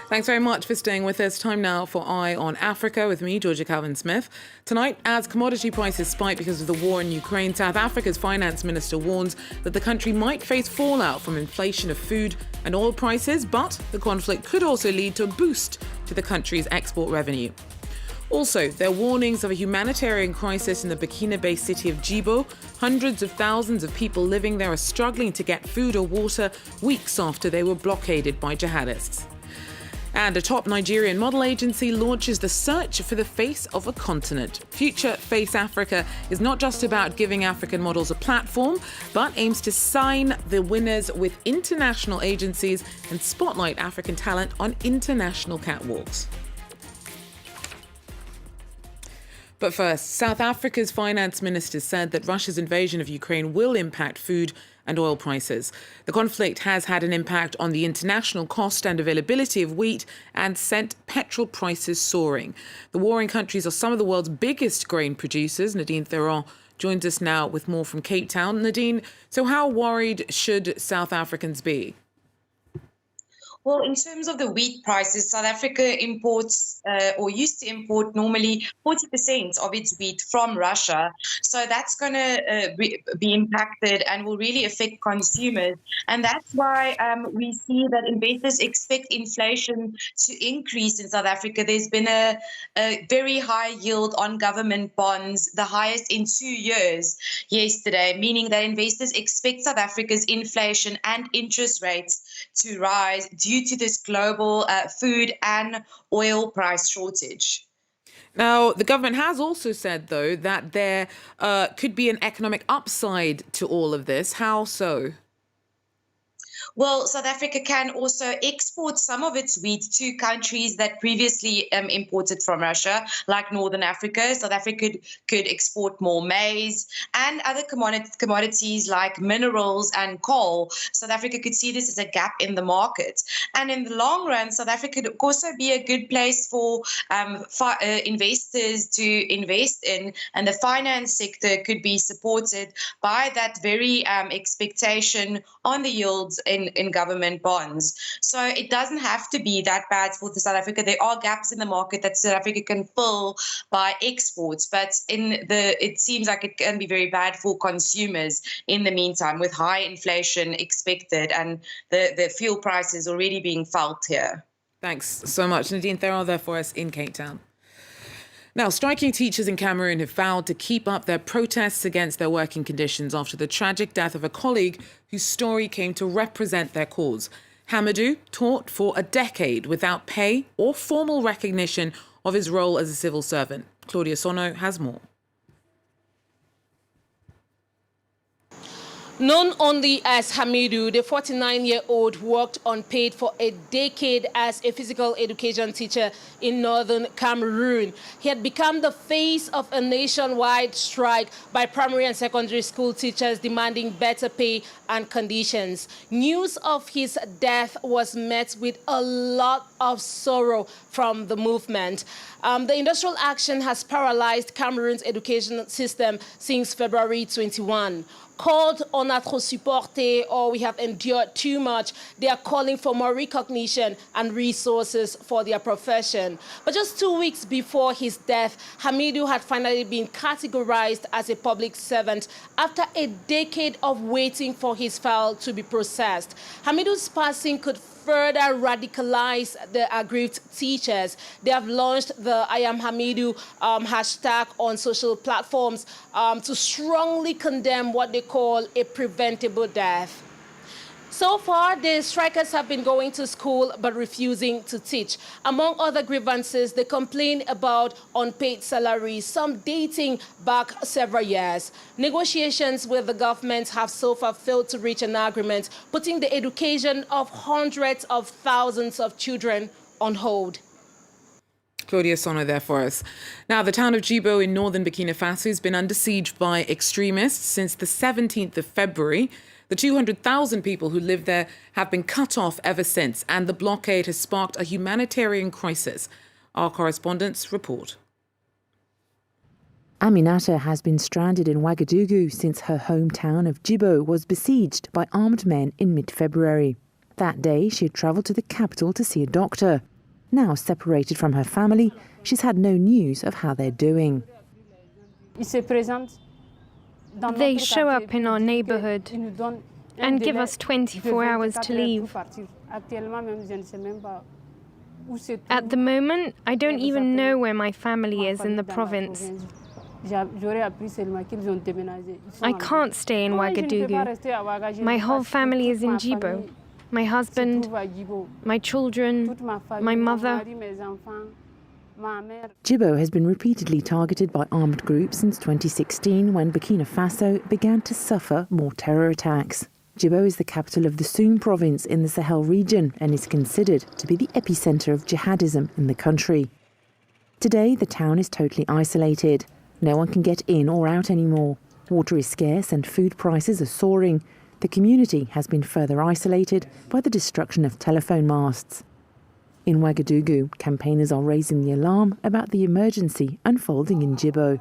Thanks very much for staying with us. Time now for Eye on Africa with me, Georgia Calvin-Smith. Tonight, as commodity prices spike because of the war in Ukraine, South Africa's finance minister warns that the country might face fallout from inflation of food and oil prices, but the conflict could also lead to a boost to the country's export revenue. Also, there are warnings of a humanitarian crisis in the Burkina-based city of Djibo. Hundreds of thousands of people living there are struggling to get food or water weeks after they were blockaded by jihadists. And a top Nigerian model agency launches the search for the face of a continent. Future Face Africa is not just about giving African models a platform, but aims to sign the winners with international agencies and spotlight African talent on international catwalks. But first, South Africa's finance minister said that Russia's invasion of Ukraine will impact food and oil prices. The conflict has had an impact on the international cost and availability of wheat and sent petrol prices soaring. The warring countries are some of the world's biggest grain producers. Nadine Theron joins us now with more from Cape Town. Nadine, so how worried should South Africans be? Well, in terms of the wheat prices, South Africa imports or used to import normally 40% of its wheat from Russia. So that's going to be impacted and will really affect consumers. And that's why we see that investors expect inflation to increase in South Africa. There's been a very high yield on government bonds, the highest in 2 years yesterday, meaning that investors expect South Africa's inflation and interest rates to rise due to this global food and oil price shortage. Now, the government has also said, though, that there could be an economic upside to all of this. How so? Well, South Africa can also export some of its wheat to countries that previously imported from Russia, like Northern Africa. South Africa could export more maize and other commodities like minerals and coal. South Africa could see this as a gap in the market. And in the long run, South Africa could also be a good place for investors to invest in. And the finance sector could be supported by that very expectation on the yields in government bonds. So it doesn't have to be that bad for South Africa. There are gaps in the market that South Africa can fill by exports, but it seems like it can be very bad for consumers in the meantime, with high inflation expected and the fuel prices already being felt here. Thanks so much. Nadine Theron there for us in Cape Town. Now, striking teachers in Cameroon have vowed to keep up their protests against their working conditions after the tragic death of a colleague whose story came to represent their cause. Hamidou taught for a decade without pay or formal recognition of his role as a civil servant. Claudia Sono has more. Known only as Hamidou, the 49-year-old worked unpaid for a decade as a physical education teacher in northern Cameroon. He had become the face of a nationwide strike by primary and secondary school teachers demanding better pay and conditions. News of his death was met with a lot of sorrow from the movement. The industrial action has paralyzed Cameroon's education system since February 21. Called on notre supporter, or we have endured too much, they are calling for more recognition and resources for their profession. But just 2 weeks before his death, Hamidou had finally been categorized as a public servant after a decade of waiting for his file to be processed. Hamidou's passing could further radicalize the aggrieved teachers. They have launched the I Am Hamidou hashtag on social platforms to strongly condemn what they call a preventable death. So far, the strikers have been going to school but refusing to teach. Among other grievances, they complain about unpaid salaries, some dating back several years. Negotiations with the government have so far failed to reach an agreement, putting the education of hundreds of thousands of children on hold. Claudia Sono there for us. Now, the town of Djibo in northern Burkina Faso has been under siege by extremists since the 17th of February. The 200,000 people who live there have been cut off ever since, and the blockade has sparked a humanitarian crisis. Our correspondents report. Aminata has been stranded in Ouagadougou since her hometown of Djibo was besieged by armed men in mid-February. That day, she had travelled to the capital to see a doctor. Now separated from her family, she's had no news of how they're doing. They show up in our neighborhood and give us 24 hours to leave. At the moment, I don't even know where my family is in the province. I can't stay in Ouagadougou. My whole family is in Djibo. My husband, my children, my mother. Djibo has been repeatedly targeted by armed groups since 2016 when Burkina Faso began to suffer more terror attacks. Djibo is the capital of the Soum province in the Sahel region and is considered to be the epicenter of jihadism in the country. Today, the town is totally isolated. No one can get in or out anymore. Water is scarce and food prices are soaring. The community has been further isolated by the destruction of telephone masts. In Ouagadougou, campaigners are raising the alarm about the emergency unfolding in Djibo.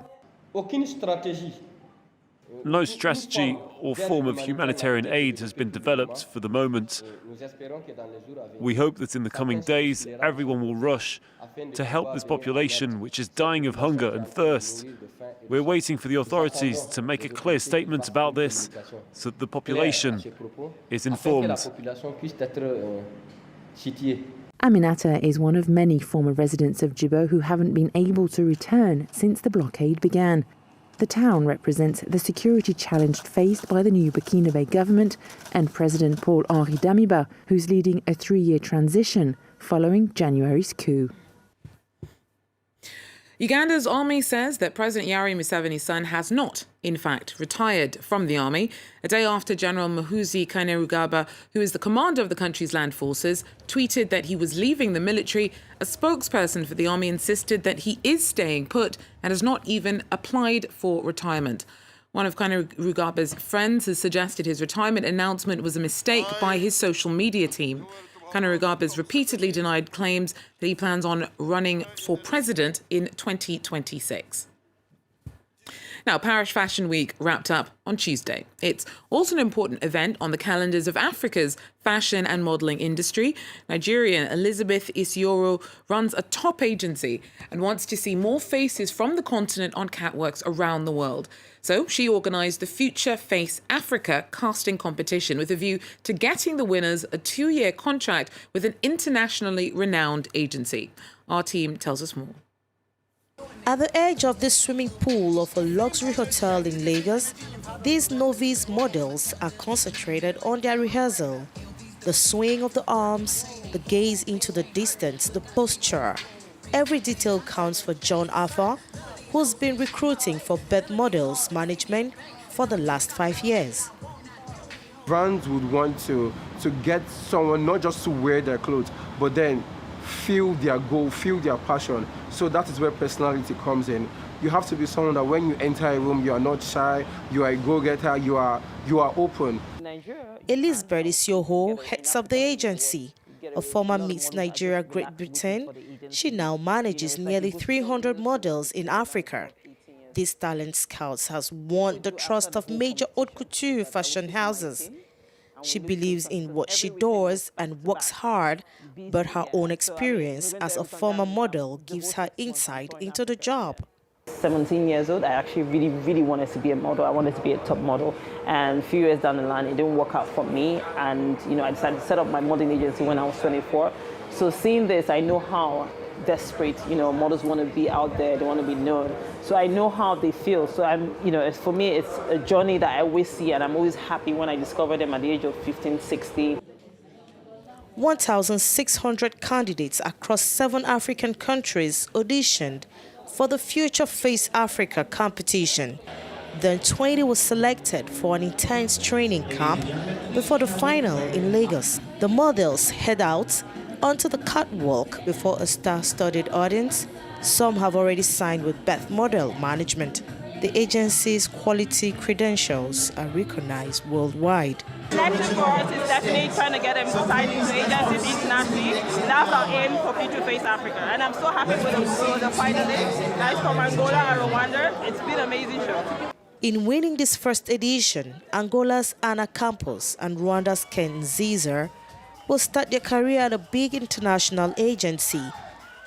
No strategy or form of humanitarian aid has been developed for the moment. We hope that in the coming days, everyone will rush to help this population, which is dying of hunger and thirst. We're waiting for the authorities to make a clear statement about this so that the population is informed. Aminata is one of many former residents of Djibo who haven't been able to return since the blockade began. The town represents the security challenge faced by the new Burkina government and President Paul-Henri Damiba, who's leading a 3-year transition following January's coup. Uganda's army says that President Yoweri Musevenis' son has not, in fact, retired from the army, a day after General Muhoozi Kainerugaba, who is the commander of the country's land forces, tweeted that he was leaving the military. A spokesperson for the army insisted that he is staying put and has not even applied for retirement. One of Kainerugaba's friends has suggested his retirement announcement was a mistake by his social media team. Kainerugaba has repeatedly denied claims that he plans on running for president in 2026. Now, Paris Fashion Week wrapped up on Tuesday. It's also an important event on the calendars of Africa's fashion and modelling industry. Nigerian Elizabeth Isioro runs a top agency and wants to see more faces from the continent on catwalks around the world. So she organised the Future Face Africa casting competition with a view to getting the winners a 2-year contract with an internationally renowned agency. Our team tells us more. At the edge of the swimming pool of a luxury hotel in Lagos, these novice models are concentrated on their rehearsal. The swing of the arms, the gaze into the distance, the posture. Every detail counts for John Arthur, who's been recruiting for Beth Models Management for the last 5 years. Brands would want to get someone not just to wear their clothes, but then feel their goal, feel their passion. So that is where personality comes in. You have to be someone that when you enter a room, you are not shy, you are a go-getter, you are open. Elizabeth Isioro heads up the agency. A former Miss Nigeria Great Britain, she now manages nearly 300 models in Africa. This talent scout has won the trust of major haute couture fashion houses. She believes in what she does and works hard, but her own experience as a former model gives her insight into the job. 17 years old, I actually really wanted to be a model. I wanted to be a top model. And a few years down the line, it didn't work out for me. And, I decided to set up my modeling agency when I was 24. So seeing this, I know how desperate, models want to be out there. They want to be known. So I know how they feel. So for me, it's a journey that I always see. And I'm always happy when I discover them at the age of 15, 16. 1,600 candidates across 7 African countries auditioned for the Future Face Africa competition. Then 20 was selected for an intense training camp before the final in Lagos. The models head out onto the catwalk before a star-studded audience. Some have already signed with Beth Model Management. The agency's quality credentials are recognized worldwide. Next for us is definitely trying to get them signed into agencies internationally. That's our aim for Future Face Africa. And I'm so happy with the finalists, guys from Angola and Rwanda. It's been an amazing show. In winning this first edition, Angola's Anna Campos and Rwanda's Ken Zizer will start their career at a big international agency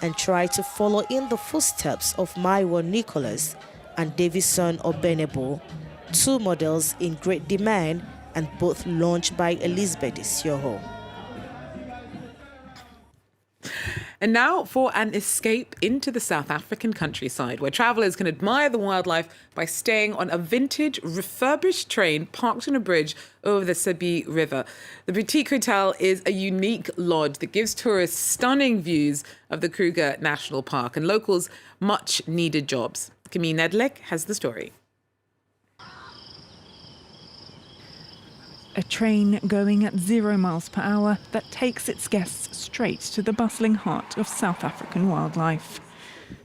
and try to follow in the footsteps of Maiwo Nicholas and Davison Obenebo, two models in great demand and both launched by Elizabeth Isioho. And now for an escape into the South African countryside, where travellers can admire the wildlife by staying on a vintage, refurbished train parked on a bridge over the Sabi River. The boutique hotel is a unique lodge that gives tourists stunning views of the Kruger National Park and locals much-needed jobs. Camille Nedlek has the story. A train going at 0 miles per hour that takes its guests straight to the bustling heart of South African wildlife.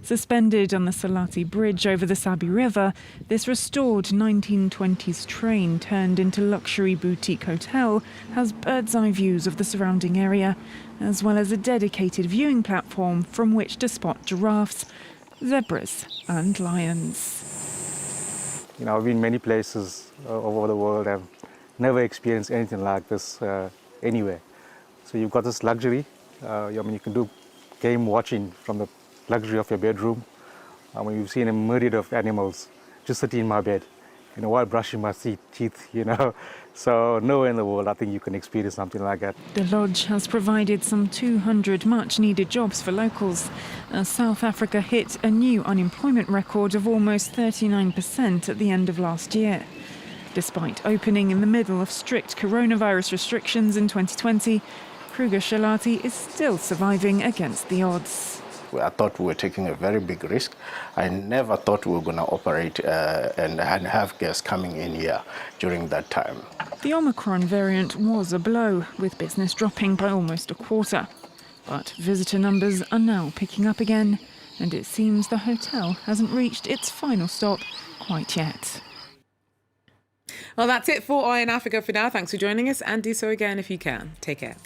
Suspended on the Salati Bridge over the Sabi River, this restored 1920s train turned into luxury boutique hotel has bird's-eye views of the surrounding area, as well as a dedicated viewing platform from which to spot giraffes, zebras and lions. I've been many places all over the world. I've never experienced anything like this anywhere. So you've got this luxury. You can do game watching from the luxury of your bedroom. You've seen a myriad of animals just sitting in my bed, while brushing my teeth, So nowhere in the world I think you can experience something like that. The lodge has provided some 200 much-needed jobs for locals, as South Africa hit a new unemployment record of almost 39% at the end of last year. Despite opening in the middle of strict coronavirus restrictions in 2020, Kruger Shalati is still surviving against the odds. I thought we were taking a very big risk. I never thought we were going to operate and have guests coming in here during that time. The Omicron variant was a blow, with business dropping by almost a quarter. But visitor numbers are now picking up again, and it seems the hotel hasn't reached its final stop quite yet. Well, that's it for Eye in Africa for now. Thanks for joining us, and do so again if you can. Take care.